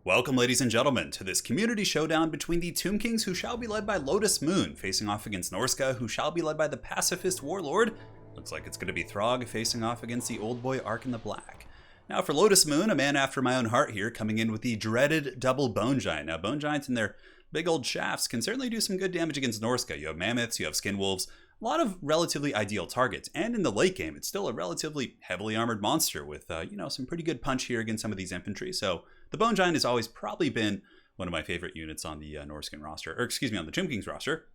Welcome, ladies and gentlemen, to this community showdown between the Tomb Kings, who shall be led by Lotus Moon, facing off against Norsca, who shall be led by the Pacifist Warlord. Looks like it's going to be Throg facing off against the old boy Ark in the Black. Now for Lotus Moon, a man after my own heart here, coming in with the dreaded double Bone Giant. Now Bone Giants and their big old shafts can certainly do some good damage against Norsca. You have Mammoths, you have Skin Wolves, a lot of relatively ideal targets. And in the late game, it's still a relatively heavily armored monster with, some pretty good punch here against some of these infantry. So the Bone Giant has always probably been one of my favorite units on the Norscan roster, on the Tomb Kings roster.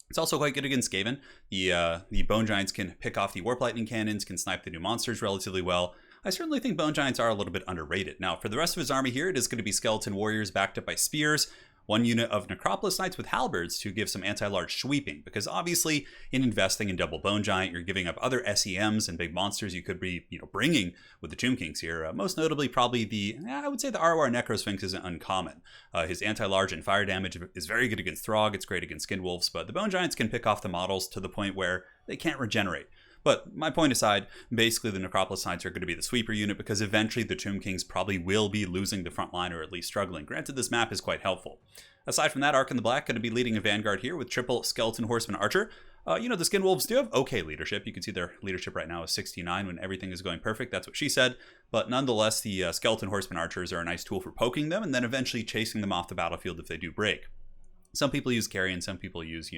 It's also quite good against Skaven. The Bone Giants can pick off the Warp Lightning Cannons, can snipe the new monsters relatively well. I certainly think Bone Giants are a little bit underrated. Now, for the rest of his army here, it is going to be Skeleton Warriors backed up by Spears, one unit of Necropolis Knights with Halberds to give some anti-large sweeping, because obviously in investing in double Bone Giant, you're giving up other SEMs and big monsters you could be bringing with the Tomb Kings here. Most notably, probably I would say the ROR Necrosphinx isn't uncommon. His anti-large and fire damage is very good against Throg, it's great against Skin Wolves, but the Bone Giants can pick off the models to the point where they can't regenerate. But my point aside, basically the Necropolis Knights are going to be the sweeper unit because eventually the Tomb Kings probably will be losing the front line or at least struggling. Granted, this map is quite helpful. Aside from that, Ark in the Black going to be leading a Vanguard here with triple Skeleton Horseman Archer. The Skin Wolves do have okay leadership. You can see their leadership right now is 69 when everything is going perfect. That's what she said. But nonetheless, the Skeleton Horseman Archers are a nice tool for poking them and then eventually chasing them off the battlefield if they do break. Some people use Carrion, some people use,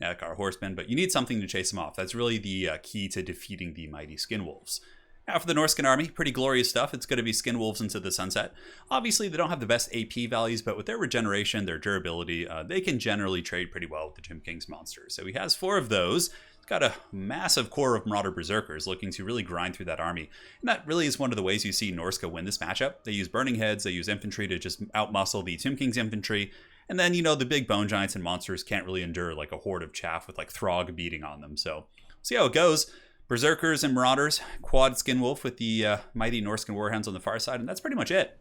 Nadakar Horsemen, but you need something to chase them off. That's really the key to defeating the mighty Skin Wolves. Now for the Norscan army, pretty glorious stuff. It's going to be Skin Wolves into the sunset. Obviously, they don't have the best AP values, but with their regeneration, their durability, they can generally trade pretty well with the Tomb Kings monsters. So he has 4 of those. He's got a massive core of Marauder Berserkers looking to really grind through that army. And that really is one of the ways you see Norsca win this matchup. They use Burning Heads, they use infantry to just outmuscle the Tomb Kings infantry. And then, the big Bone Giants and monsters can't really endure like a horde of chaff with like Throg beating on them. So see how it goes. Berserkers and Marauders, quad Skin Wolf with the mighty Norscan Warhounds on the far side, and that's pretty much it.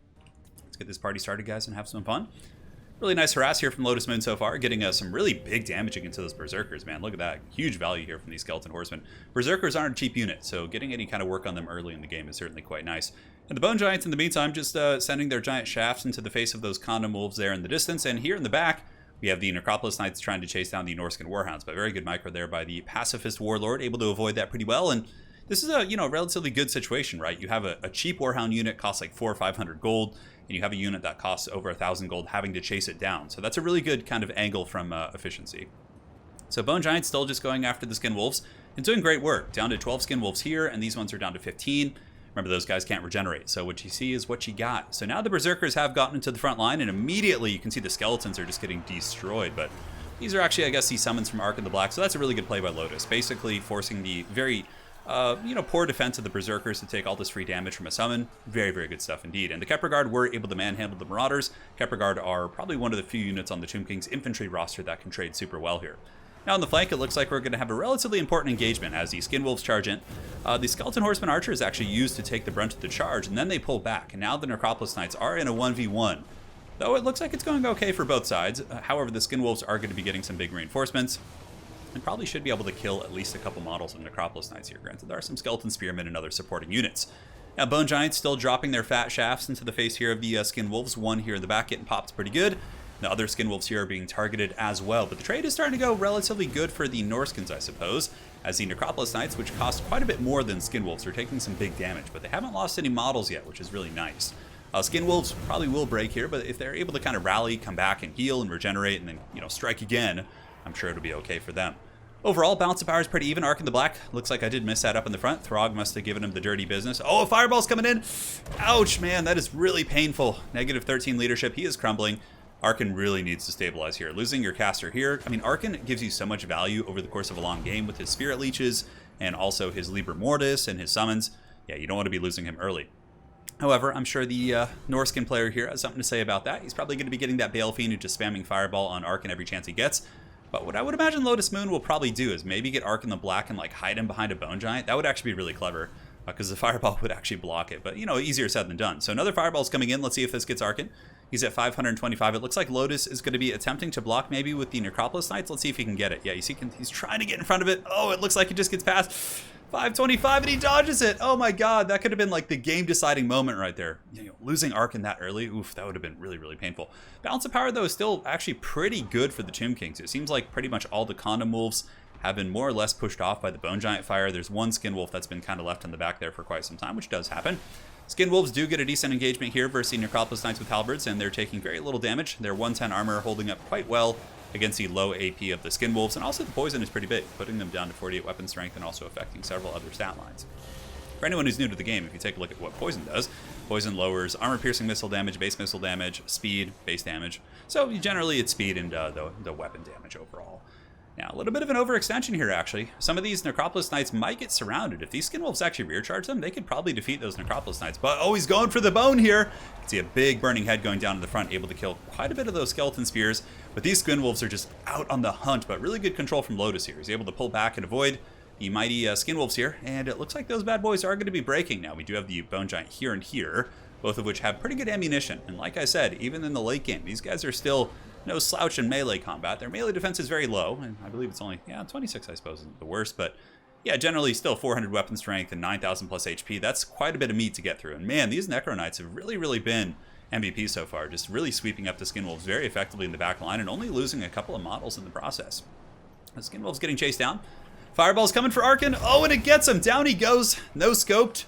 Let's get this party started, guys, and have some fun. Really nice harass here from Lotus Moon so far, getting some really big damage against those Berserkers, man. Look at that. Huge value here from these Skeleton Horsemen. Berserkers aren't a cheap unit, so getting any kind of work on them early in the game is certainly quite nice. And the Bone Giants, in the meantime, just sending their giant shafts into the face of those Condom Wolves there in the distance, and here in the back, we have the Necropolis Knights trying to chase down the Norscan Warhounds, but very good micro there by the Pacifist Warlord, able to avoid that pretty well. And this is a relatively good situation, right? You have a cheap Warhound unit, costs like 400 or 500 gold, and you have a unit that costs over 1,000 gold having to chase it down. So that's a really good kind of angle from efficiency. So Bone Giant's still just going after the Skin Wolves and doing great work. Down to 12 Skin Wolves here, and these ones are down to 15. Remember, those guys can't regenerate, so what you see is what you got. So now the Berserkers have gotten into the front line, and immediately you can see the Skeletons are just getting destroyed. But these are actually, I guess, the summons from Ark in the Black, so that's a really good play by Lotus, basically forcing the very, poor defense of the Berserkers to take all this free damage from a summon. Very, very good stuff indeed. And the Kepler Guard were able to manhandle the Marauders. Kepler Guard are probably one of the few units on the Tomb Kings infantry roster that can trade super well here. Now on the flank, it looks like we're going to have a relatively important engagement as the Skin Wolves charge in. The Skeleton Horseman Archer is actually used to take the brunt of the charge, and then they pull back. And now the Necropolis Knights are in a 1v1. Though it looks like it's going okay for both sides. However, the Skin Wolves are going to be getting some big reinforcements, and probably should be able to kill at least a couple models of Necropolis Knights here. Granted, there are some Skeleton Spearmen and other supporting units. Now Bone Giants still dropping their fat shafts into the face here of the Skin Wolves. One here in the back getting popped pretty good. The other Skin Wolves here are being targeted as well, but the trade is starting to go relatively good for the Norscans, I suppose, as the Necropolis Knights, which cost quite a bit more than Skin Wolves, are taking some big damage, but they haven't lost any models yet, which is really nice. Skin Wolves probably will break here, but if they're able to kind of rally, come back and heal and regenerate and then, strike again, I'm sure it'll be okay for them. Overall, balance of power is pretty even. Ark in the Black. Looks like I did miss that up in the front. Throg must have given him the dirty business. Oh, a fireball's coming in. Ouch, man, that is really painful. Negative 13 leadership. He is crumbling. Arkan really needs to stabilize here. Losing your caster here, Arkan gives you so much value over the course of a long game with his Spirit Leeches and also his Liber Mortis and his summons. Yeah, you don't want to be losing him early. However, I'm sure the Norscan player here has something to say about that. He's probably going to be getting that Bale Fiend and just spamming Fireball on Arkan every chance he gets. But what I would imagine Lotus Moon will probably do is maybe get Ark in the Black and hide him behind a Bone Giant. That would actually be really clever because the Fireball would actually block it. But, easier said than done. So another Fireball's coming in. Let's see if this gets Arkan. He's at 525. It looks like Lotus is going to be attempting to block maybe with the Necropolis Knights. Let's see if he can get it. Yeah, you see he's trying to get in front of it. Oh, it looks like it just gets past. 525 and he dodges it. Oh my god, that could have been like the game deciding moment right there. You know, losing Arkin that early, oof, that would have been really, really painful. Balance of power though is still actually pretty good for the Tomb Kings. It seems like pretty much all the condom wolves have been more or less pushed off by the Bone Giant fire. There's one Skin Wolf that's been kind of left in the back there for quite some time, which does happen. Skin Wolves do get a decent engagement here versus the Necropolis Knights with Halberds, and they're taking very little damage. Their 110 armor holding up quite well against the low AP of the Skin Wolves, and also the poison is pretty big, putting them down to 48 weapon strength and also affecting several other stat lines. For anyone who's new to the game, if you take a look at what poison does, poison lowers armor-piercing missile damage, base missile damage, speed, base damage. So generally it's speed and the weapon damage overall. Now, a little bit of an overextension here, actually. Some of these Necropolis Knights might get surrounded. If these Skin Wolves actually rear charge them, they could probably defeat those Necropolis Knights. But, oh, he's going for the bone here. You can see a big burning head going down to the front, able to kill quite a bit of those skeleton spears. But these Skin Wolves are just out on the hunt, but really good control from Lotus here. He's able to pull back and avoid the mighty Skin Wolves here. And it looks like those bad boys are going to be breaking now. We do have the Bone Giant here and here, both of which have pretty good ammunition. And like I said, even in the late game, these guys are still no slouch in melee combat. Their melee defense is very low, and I believe it's only, 26 I suppose isn't the worst, but yeah, generally still 400 weapon strength and 9,000 plus HP. That's quite a bit of meat to get through. And man, these Necro Knights have really, really been MVP so far, just really sweeping up the Skin Wolves very effectively in the back line and only losing a couple of models in the process. The Skin Wolves getting chased down. Fireball's coming for Arkin. Oh, and it gets him. Down he goes. No scoped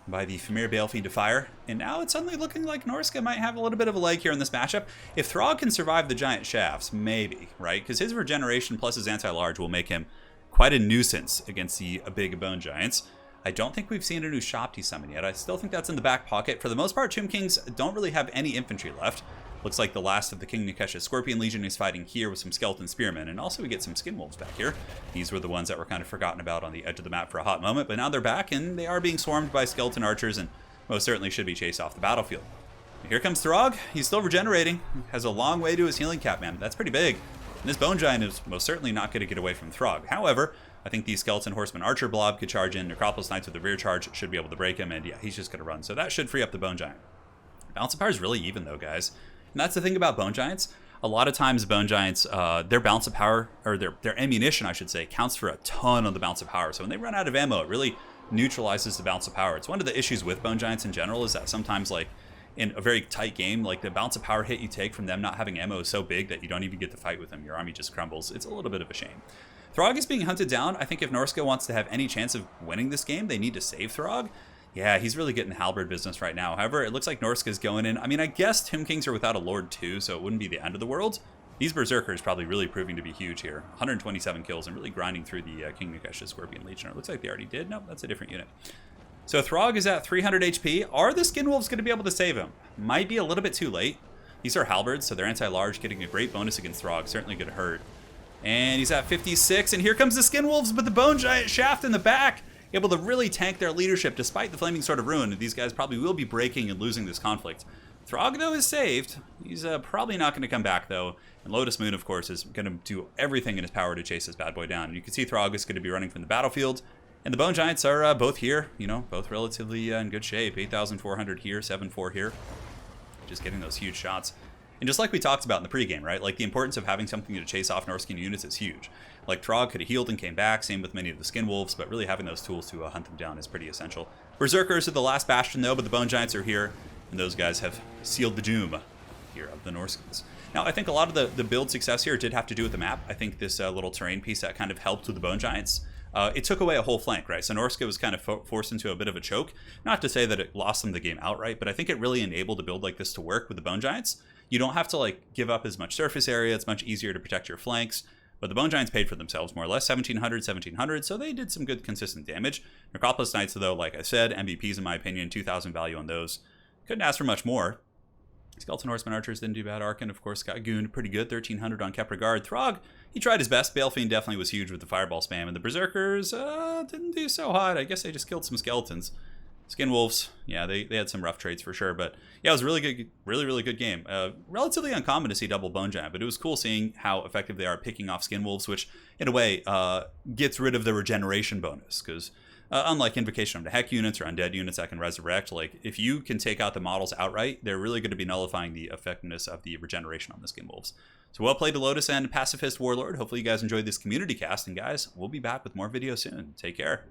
by the Famir Balefiend to fire. And now it's suddenly looking like Norsca might have a little bit of a leg here in this matchup. If Throg can survive the giant shafts, maybe, right? Because his regeneration plus his anti-large will make him quite a nuisance against the big bone giants. I don't think we've seen a new Shopti summon yet. I still think that's in the back pocket. For the most part, Tomb Kings don't really have any infantry left. Looks like the last of the King Nikesh's Scorpion Legion is fighting here with some Skeleton Spearmen, and also we get some Skin Wolves back here. These were the ones that were kind of forgotten about on the edge of the map for a hot moment, but now they're back, and they are being swarmed by Skeleton Archers, and most certainly should be chased off the battlefield. Here comes Throg. He's still regenerating. Has a long way to his healing cap, man. That's pretty big. And this Bone Giant is most certainly not going to get away from Throg. However, I think the Skeleton Horseman Archer blob could charge in. Necropolis Knights with the rear charge should be able to break him, and yeah, he's just going to run. So that should free up the Bone Giant. Balance of power is really even, though, guys. And that's the thing about Bone Giants. A lot of times Bone Giants, their balance of power, or their ammunition, I should say, counts for a ton on the balance of power. So when they run out of ammo, it really neutralizes the balance of power. It's one of the issues with Bone Giants in general is that sometimes, like, in a very tight game, like, the balance of power hit you take from them not having ammo is so big that you don't even get to fight with them. Your army just crumbles. It's a little bit of a shame. Throg is being hunted down. I think if Norsca wants to have any chance of winning this game, they need to save Throg. Yeah, he's really getting the halberd business right now. However, it looks like Norsca's going in. I mean, I guess Tomb Kings are without a Lord too, so it wouldn't be the end of the world. These Berserkers probably really proving to be huge here. 127 kills and really grinding through the King Nikesh's Scorpion Legion. It looks like they already did. Nope, that's a different unit. So Throg is at 300 HP. Are the Skin Wolves going to be able to save him? Might be a little bit too late. These are halberds, so they're anti-large, getting a great bonus against Throg. Certainly going to hurt. And he's at 56, and here comes the Skin Wolves, but the Bone Giant shaft in the back, able to really tank their leadership despite the Flaming Sword of Ruin. These guys probably will be breaking and losing this conflict. Throg, though, is saved. He's probably not going to come back, though. And Lotus Moon, of course, is going to do everything in his power to chase this bad boy down. And you can see Throg is going to be running from the battlefield. And the Bone Giants are both here, you know, both relatively in good shape. 8,400 here, 7,400 here. Just getting those huge shots. And just like we talked about in the pregame, right? Like, the importance of having something to chase off Norscan units is huge. Like, Throg could have healed and came back, same with many of the Skin Wolves, but really having those tools to hunt them down is pretty essential. Berserkers are the last bastion, though, but the Bone Giants are here, and those guys have sealed the doom here of the Norscans. Now, I think a lot of the build success here did have to do with the map. I think this little terrain piece that kind of helped with the Bone Giants, it took away a whole flank, right? So Norsca was kind of forced into a bit of a choke. Not to say that it lost them the game outright, but I think it really enabled a build like this to work with the Bone Giants. You don't have to, like, give up as much surface area. It's much easier to protect your flanks. But the Bone Giants paid for themselves more or less. 1,700, so they did some good consistent damage. Necropolis Knights, though, like I said, MVPs in my opinion, 2,000 value on those. Couldn't ask for much more. Skeleton Horseman Archers didn't do bad. Arkin, of course, got gooned pretty good. 1,300 on kept regard. Throg, he tried his best. Balefiend definitely was huge with the fireball spam. And the Berserkers didn't do so hot. I guess they just killed some skeletons. Skin Wolves, yeah, they had some rough trades for sure. But yeah, it was a really good, really good game. Relatively uncommon to see double Bone Giant, but it was cool seeing how effective they are picking off Skin Wolves, which in a way gets rid of the regeneration bonus. Because unlike Invocation of the Heck units or Undead units that can resurrect, like, if you can take out the models outright, they're really going to be nullifying the effectiveness of the regeneration on the Skin Wolves. So well played to Lotus and Pacifist Warlord. Hopefully you guys enjoyed this community cast, and guys, we'll be back with more videos soon. Take care.